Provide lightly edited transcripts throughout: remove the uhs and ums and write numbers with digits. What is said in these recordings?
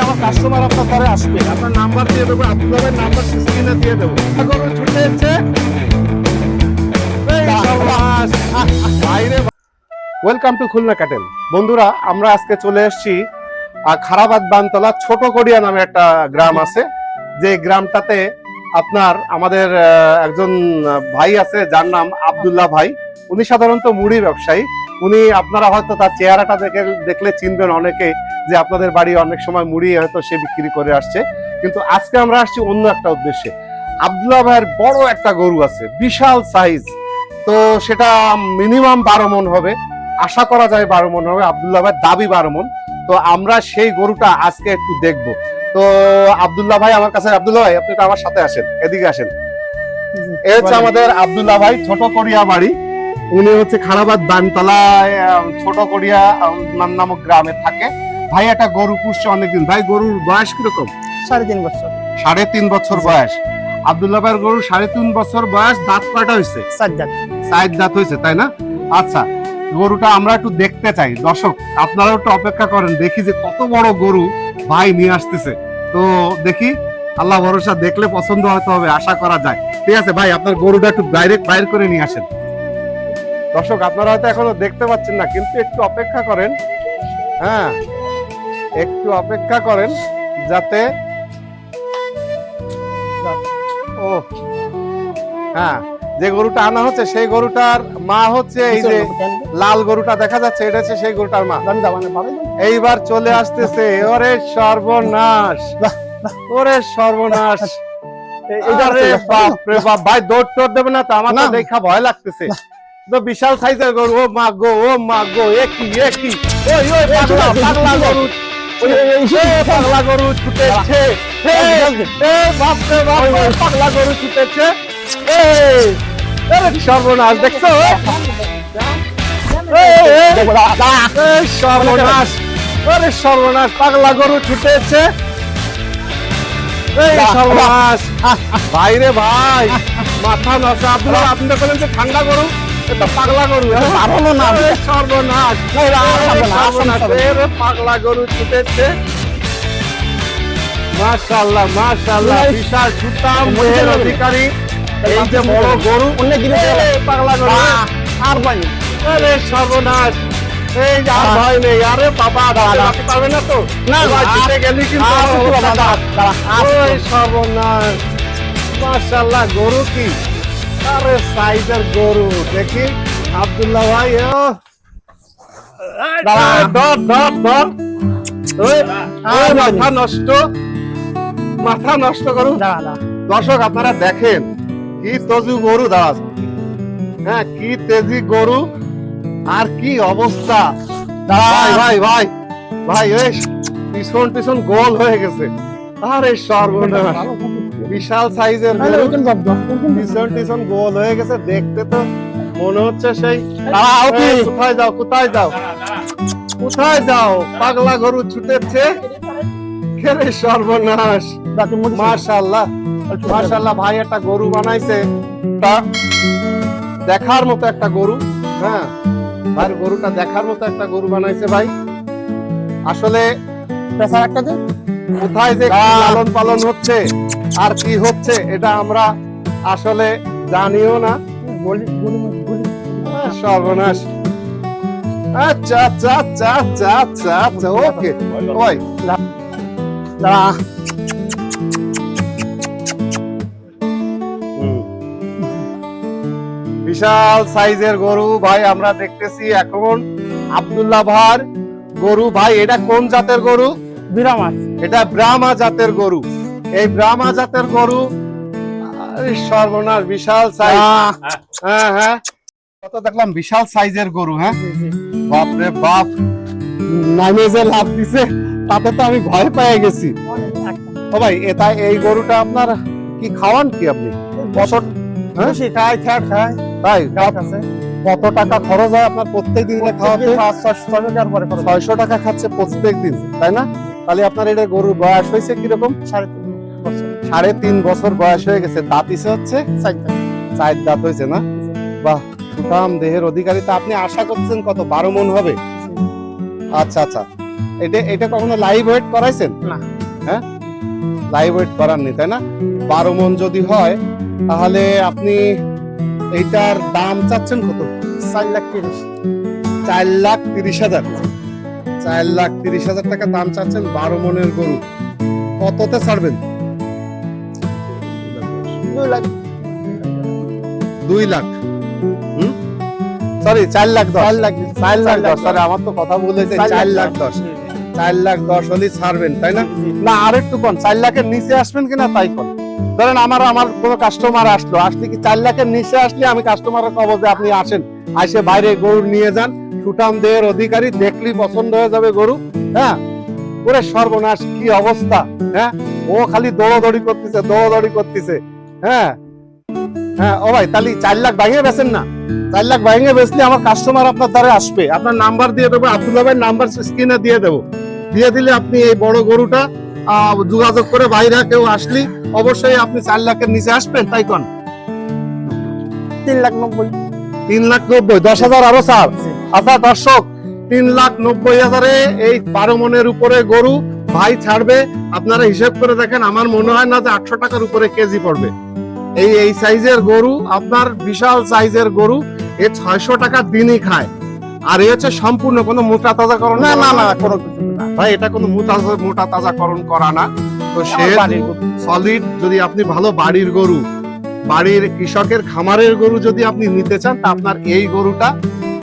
আমার কাস্টমার আপনার ঘরে আসবে, আপনার নাম্বার দিয়ে দেবো, আপনার নাম্বার স্ক্রিনে দিয়ে দেবো। গরু ছুটে এসেছে। Welcome to Khulna cattle. বন্ধুরা, আমরা আজকে চলে এসেছি খারাবাদ বানতলা ছোট কড়িয়া নামে একটা গ্রাম আছে, যে গ্রামটাতে আপনার আমাদের একজন ভাই আছে যার নাম আব্দুল্লাহ ভাই। উনি সাধারণত মুড়ি ব্যবসায়ী। উনি আপনারা হয়তো তার চেহারাটা দেখলে চিনবেন অনেকে, যে আপনাদের বাড়ি অনেক সময় মুড়ি হয়তো সে বিক্রি করে আসছে। কিন্তু আজকে আমরা আসছি অন্য একটা উদ্দেশ্যে। আব্দুল্লাহ ভাইয়ের বড় একটা গরু আছে, বিশাল সাইজ। তো সেটা মিনিমাম 12 মণ হবে, আশা করা যায় 12 মণ হবে। আব্দুল্লাহ ভাইয়ের দাবি 12 মণ। তো আমরা সেই গরুটা আজকে একটু দেখবো। তো আব্দুল্লাহ ভাই আমার কাছে। আব্দুল্লাহ ভাই, আপনি তো আমার সাথে আসেন, এদিকে আসেন। এই হচ্ছে আমাদের আব্দুল্লাহ ভাই, ছোট কড়িয়া বাড়ি। উনি হচ্ছে খারাবাদ বানতলায় ছোট কড়িয়া নামক গ্রামে থাকে। ভাই একটা গরু পুষছে অনেকদিন। ভাই, গরুর বয়স কিরকম? 3.5 বছর। 3.5 বছর বয়স আব্দুল্লাহ ভাইয়ের গরু। 3.5 বছর বয়স। দাঁত কয়টা হয়েছে? 4 দাঁত। 4 দাঁত হয়েছে, তাই না? আচ্ছা, গরুটা আমরা একটু দেখতে চাই। দর্শক, আপনারাও একটু অপেক্ষা করেন, দেখি যে কত বড় গরু ভাই নিয়ে আসতেছে। তো দেখি, আল্লাহ ভরসা, দেখলে পছন্দ হয়তো হবে, আশা করা যায়। ঠিক আছে ভাই, আপনার গরুটা একটু বাইরে করে নিয়ে আসেন। দর্শক, আপনারা হয়তো এখনো দেখতে পাচ্ছেন না, কিন্তু একটু অপেক্ষা করেন। হ্যাঁ, একটু অপেক্ষা করেন যাতে ও হ্যাঁ, যে গরুটা আনা হচ্ছে সেই গরুটার মা হচ্ছে এই যে লাল গরুটা দেখা যাচ্ছে, এটা হচ্ছে সেই গরুটার মা। এইবার চলে আসতেছে। ওরে সর্বনাশ, ওরে সর্বনাশ। ভাই, দৌড় টোড় দেবে না তো? আমার তো দেখা ভয় লাগতেছে। বিশাল সাইজের গরু। ও মা গো, ও মা গো, একই একই। ওই ওই পাগলা গরু, পাগলা গরু ছুটেছে। বাপরে বাপ, পাগলা গরু ছুটেছে। সর্বনাশ, দেখছো? সর্বনাশ, ওরে সর্বনাশ, পাগলা গরু ছুটেছে। সর্বনাশ ভাই রে ভাই, মাথা নষ্ট। আপনারা বলেন যে ঠান্ডা গরু, এটা পাগলা গরু। সর্বনাশ, পাগলা গরু ছুটেছে। মাশাআল্লাহ মাশাআল্লাহ, বিশাল সুতাম অধিকারী। এই যে বড় গরু, পাগলা গরু আর পাইনি। আরে সর্বনাশ, এই যে আর ভয় নেই। আরে বাবা, দাঁড়াতে পারবে না তো? না, জিতে গেলি কিন্তু। ওই সর্বনাশ, মাশাআল্লাহ, গরু কি আরে সাইজের গরু। দেখি আব্দুল্লাহ ভাই, মাথা নষ্ট, মাথা নষ্ট গরু। দর্শক, আপনারা দেখেন কি তেজি গরু। দাঁড়া, হ্যাঁ, কি তেজি গরু আর কি অবস্থা। ভাই ভাই ভাই ভাই, পিছন পিছন গোল হয়ে গেছে। আরে সর্বনাশ, বিশাল সাইজের গরু, পিছন পিছন গোল হয়ে গেছে। দেখতে তো মনে হচ্ছে সেই। কোথায় যাও, কোথায় যাও, কোথায় যাও? পাগলা গরু ছুটেছে। সর্বনাশ, মাশাআল্লাহ মাশাআল্লাহ। ভাই একটা গরু বানাইছে, দেখার মতো একটা গরু। হ্যাঁ, ভাইয়ের গরুটা দেখার মতো একটা গরু বানাইছে ভাই। আসলে কোথায় যে লালন পালন হচ্ছে আর কি হচ্ছে, এটা আমরা আসলে জানিও না। সর্বনাশ। আচ্ছা আচ্ছা আচ্ছা আচ্ছা আচ্ছা আচ্ছা, ওকে ভাই। বিশাল সাইজের গরু ভাই আমরা দেখতেছি এখন আব্দুল্লাহ ভাইয়ের গরু। ভাই, এটা কোন জাতের গরু? ব্রাহ্মা। এটা ব্রাহ্মা জাতের গরু। এই ব্রাহ্মা জাতের গরু। সর্বনাশ, বিশাল সাইজ। হ্যাঁ হ্যাঁ, কত দেখলাম বিশাল সাইজের গরু। হ্যাঁ, বাপরে বাপ, নামে যে লাভ দিছে তাতে তো আমি ভয় পেয়ে গেছি। ও ভাই, এটা এই গরুটা আপনার কি খাওয়ান কি আপনি? বছর খায়, খ্যাট খায়, তাই কত টাকা খরচ হয় আপনার প্রত্যেকদিন এটা খাওয়াতে? 500 টাকার পরে 600 টাকা খাচ্ছে প্রত্যেকদিন, তাই না? তাহলে আপনার এটা গরুর বয়স হয়েছে কিরকম? 3.5 বছর। 3.5 বছর বয়স হয়ে গেছে। দাঁত ইসে হচ্ছে 4 দাঁত হয়েছে না? বাহ, সুঠাম দেহের অধিকারী। তা আপনি আশা করছেন কত? 12 মণ হবে? আচ্ছা আচ্ছা। এটা কখনো লাইভ ওয়েট করাইছেন? না। হ্যাঁ, লাইভ ওয়েট করাননি, তাই না? 12 মণ যদি হয় তাহলে আপনি এইটার দাম চাচ্ছেন কত? 4,30,000। 4,30,000। 4,30,000 টাকা দাম চাচ্ছেন 12 মণের গরু। কততে ছাড়বেন? 2 লাখ। 2 লাখ। সরি, 4,10,000। 4,10,000। সরি, আমার তো কথা বলেছে 4,10,000। 4,10,000 হলে ছাড়বেন, তাই না? না, আর একটু কম, 4 লাখের নিচে আসবেন কিনা তাই কর। ধরেন আমার কোনো কাস্টমার আসলে কি 4 লাখের নিচে আসলে আমি কাস্টমারের কব যে আপনি আসেন, আসে বাইরে গরু নিয়ে যান, সুঠাম দেহের অধিকারী, দেখলেই পছন্দ হয়ে যাবে গরু। হ্যাঁ, ওরে সর্বনাশ, কি অবস্থা! হ্যাঁ, ও খালি দৌড়াদৌড়ি করতেছে। হ্যাঁ হ্যাঁ, ও ভাই, তাহলে 4 লাখ ভাঙিয়ে বেচেন না? 4 লাখ ভাঙিয়ে বেচলে আমার কাস্টমার আপনার দ্বারা আসবে। আপনার নাম্বার দিয়ে দেবো, আব্দুল্লাহ ভাইয়ের নাম্বার স্ক্রিনে দিয়ে দেবো। দিয়ে দিলে আপনি এই বড় গরুটা যোগাযোগ করে বাইরে কেউ আসলি অবশ্যই আপনি 4 লাখের নিচে আসবেন, তাই কোন? 3,90,000। 3,90,000। 10,000 আরো স্যার। আচ্ছা দর্শক, 3,90,000 এই 12 মণের উপরে গরু ভাই ছাড়বে। আপনারা হিসাব করে দেখেন, আমার মনে হয় না যে 800 টাকার উপরে কেজি পড়বে। এই সাইজের গরু, আপনার বিশাল সাইজের গরু, এ 600 টাকা দিনই খায়। আর এ হচ্ছে সম্পূর্ণ কোনো মোটা তাজাকরণ না করা না না, কোনো কিছু না ভাই, এটা কোনো মোটা তাজাকরণ করা না। তো সে সলিড, যদি আপনি ভালো বাড়ির গরু, বাড়ির কৃষকের খামারের গরু যদি আপনি নিতে চান, তা আপনার এই গরুটা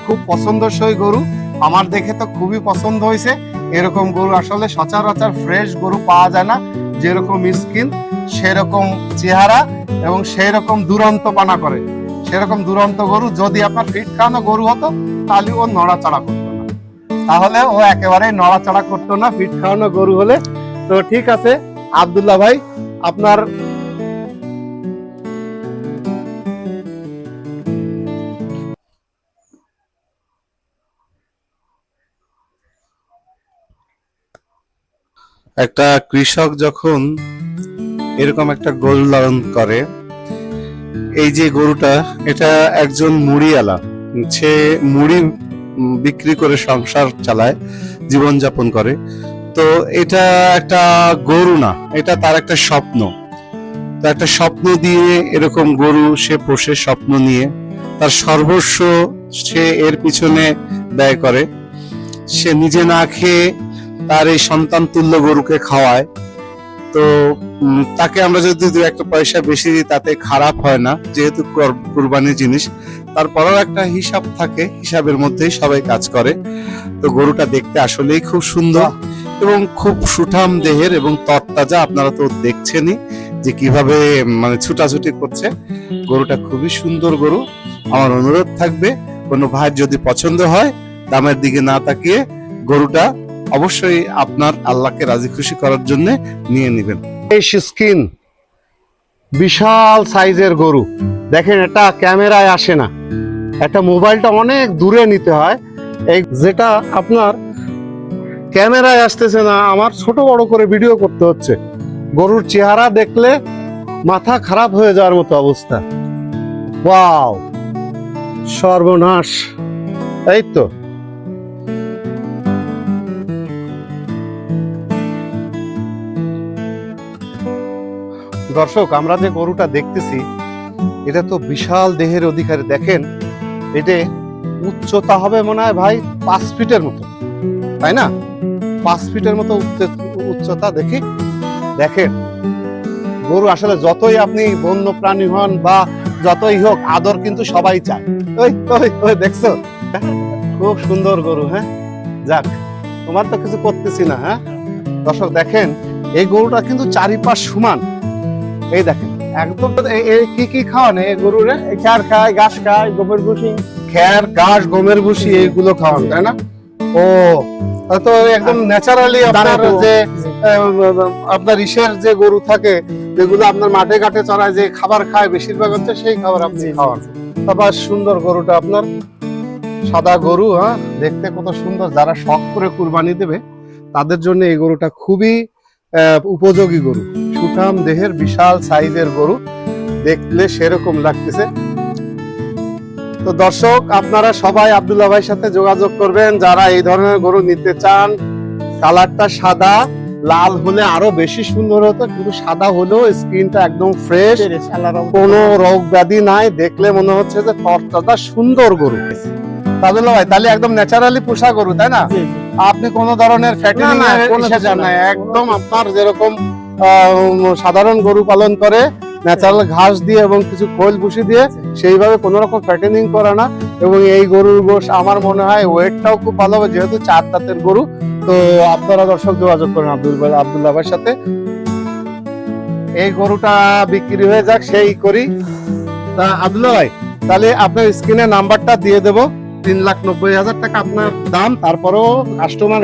খুব পছন্দসই গরু। আমার দেখে তো খুবই পছন্দ হয়েছে। এরকম গরু আসলে সচরাচর ফ্রেশ গরু পাওয়া যায় না। যেরকম স্কিন, সেরকম চেহারা এবং সেই রকম দুরন্ত পানা করে, সেরকম দুরন্ত গরু যদি আপনার ফিট খাওয়ানো গরু হতো তাহলে ও নড়াচড়া করতো না। তাহলে ও একেবারে নড়াচড়া করতো না ফিট খাওয়ানো গরু হলে। তো ঠিক আছে আব্দুল্লাহ ভাই, আপনার একটা কৃষক যখন এরকম একটা গরু লালন করে, এই যে গরুটা, এটা একজন মুড়িওয়ালা, সে মুড়ি বিক্রি করে সংসার চালায়, জীবনযাপন করে। তো এটা একটা গরু না, এটা তার একটা স্বপ্ন। তো একটা স্বপ্ন দিয়ে এরকম গরু সে পোষে, স্বপ্ন নিয়ে তার সর্বস্ব সে এর পিছনে ব্যয় করে। সে নিজে না খেয়ে তার এই সন্তান তুল্য গরুকে খাওয়ায়। তো তাকে আমরা যদি 2-1 পয়সা বেশি দিই তাতে খারাপ হয় না, যেহেতু কুরবানির জিনিস। তারপরেও একটা হিসাব থাকে, হিসাবের মধ্যেই সবাই কাজ করে। তো গরুটা দেখতে আসলেই খুব সুন্দর এবং খুব সুঠাম দেহের এবং তরতাজা। আপনারা তো দেখছেনই যে কিভাবে মানে ছুটাছুটি করছে। গরুটা খুবই সুন্দর গরু। আমার অনুরোধ থাকবে, কোনো ভাইয়ের যদি পছন্দ হয়, দামের দিকে না তাকিয়ে গরুটা অবশ্যই আপনার আল্লাহকে রাজি খুশি করার জন্য নিয়ে নেবেন। এই স্কিন, বিশাল সাইজের গরু দেখেন, এটা ক্যামেরায় আসে না, একটা মোবাইলটা অনেক দূরে নিতে হয়। এই যেটা আপনার ক্যামেরায় আসতেছে না, আমার ছোট বড় করে ভিডিও করতে হচ্ছে। গরুর চেহারা দেখলে মাথা খারাপ হয়ে যাওয়ার মতো অবস্থা। ওয়াও, সর্বনাশ! এই তো দর্শক, আমরা যে গরুটা দেখতেছি এটা তো বিশাল দেহের অধিকারী। দেখেন, এটা উচ্চতা হবে মনে হয় ভাই 5 ফিটের মতো, তাই না? 5 ফিটের মতো উচ্চতা। দেখেন গরু আসলে যতই আপনি বন্য প্রাণী হন বা যতই হোক, আদর কিন্তু সবাই চায়। ওই দেখছো, খুব সুন্দর গরু। হ্যাঁ, যাক, তোমার তো কিছু করতেছি না। হ্যাঁ দর্শক, দেখেন এই গরুটা কিন্তু চারিপাশ সমান। এই দেখেন একদম। কি কি খাওয়ান এই গরুরে? খ্যার খায়, ঘাস খায়, গমের ভুসি। খ্যার, ঘাস, গমের ভুসি এইগুলো খাওয়ান, তাই না? ও, তো একদম ন্যাচারালি আপনার যে আপনার ইসের যে গরু থাকে, যেগুলো আপনার মাঠে ঘাটে চড়ায়, যে খাবার খায় বেশিরভাগ হচ্ছে সেই খাবার আপনি খাওয়ান। তারপর সুন্দর গরুটা আপনার সাদা গরু, হ্যাঁ, দেখতে কত সুন্দর। যারা শখ করে কুরবানি দেবে তাদের জন্য এই গরুটা খুবই উপযোগী গরু। সুঠাম দেহের বিশাল সাইজের গরু, দেখলে সেরকম লাগতেছে। তো দর্শক, আপনারা সবাই আব্দুল্লাহ ভাইয়ের সাথে যোগাযোগ করবেন যারা এই ধরনের গরু নিতে চান। কালারটা সাদা, লাল হলে আরো বেশি সুন্দর হতো, কিন্তু সাদা হলেও স্কিনটা একদম ফ্রেশ, কোনো রোগ ব্যাধি নাই, দেখলে মনে হচ্ছে যে তরতাজা সুন্দর গরু। আব্দুল্লাহ ভাই, তাহলে একদম ন্যাচারালি পোষা গরু, তাই না? আপনি কোন ধরনের ফ্যাটিনিং না, এর কোনো ইসে কিছু যান না, না, কোনো একদম কিছু আপনার যেরকম সাধারণ গরু পালন করে ন্যাচারাল ঘাস দিয়ে এবং কিছু খোল ভুসি দিয়ে, সেইভাবে কোনো রকম ফ্যাটেনিং করে না। এবং এই গরুর গোশ আমার মনে হয় ওয়েটটাও খুব ভালো হবে, যেহেতু 4 দাঁতের গরু। তো আপনারা দর্শক যোগাযোগ করেন আব্দুল্লাহ ভাইয়ের সাথে। এই গরুটা বিক্রি হয়ে যাক, সেই করি। তা আব্দুল্লাহ ভাই, তাহলে আপনার স্ক্রিনে নাম্বারটা দিয়ে দেবো। 3,90,000 টাকা আপনার দাম। তারপরেও কাস্টমার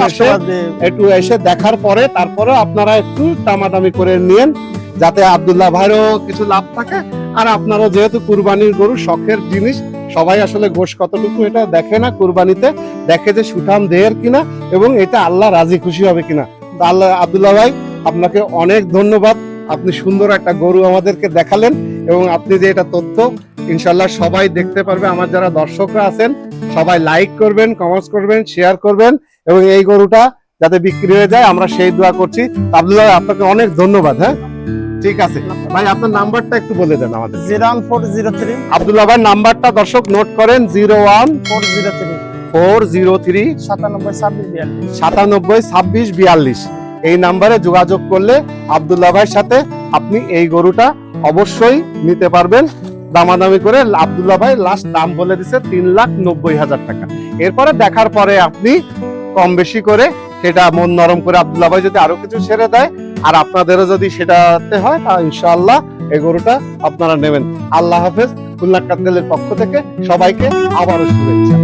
একটু এসে দেখার পরে তারপরে আপনারা একটু দামাদামি করে নিন, যাতে আব্দুল্লাহ ভাইরও কিছু লাভ থাকে, আর আপনারও, যেহেতু কুরবানির গরু শখের জিনিস, সবাই আসলে গোশ কতটুকু এটা দেখে না, কুরবানিতে দেখে যে সুঠাম দেহের কিনা এবং এটা আল্লাহ রাজি খুশি হবে কিনা। তা আল্লাহ, আব্দুল্লাহ ভাই আপনাকে অনেক ধন্যবাদ। আপনি সুন্দর একটা গরু আমাদেরকে দেখালেন, এবং আপনি যে এটা তথ্য ইনশাল্লাহ সবাই দেখতে পারবে। আমার যারা দর্শকরা আছেন সবাই লাইক করবেন, কমেন্টস করবেন, শেয়ার করবেন, এবং এই গরুটা যাতে বিক্রি হয়ে যায় আমরা সেই দোয়া করছি। আব্দুল্লাহ ভাই, আপনাকে অনেক ধন্যবাদ। হ্যাঁ, ঠিক আছে ভাই, আপনার নাম্বারটা একটু বলে দেন আমাদের। 01403 আব্দুল্লাহ ভাই নাম্বারটা দর্শক নোট করেন, 403 01403 972642। এই নাম্বারে যোগাযোগ করলে আব্দুল্লাহ ভাইয়ের সাথে আপনি এই গরুটা অবশ্যই নিতে পারবেন। দামাদামি করে আব্দুল্লাহ ভাই লাস্ট দাম বলে দিছে 3,90,000 টাকা। এরপরে দেখার পরে আপনি কম বেশি করে সেটা মন নরম করে আব্দুল্লাহ ভাই যদি আরো কিছু ছেড়ে দেয়, আর আপনাদেরও যদি সেটাতে হয়, তা ইনশাআল্লাহ এই গরুটা আপনারা নেবেন। আল্লাহ হাফেজ। খুলনা কাটলের পক্ষ থেকে সবাইকে আবারও শুভেচ্ছা।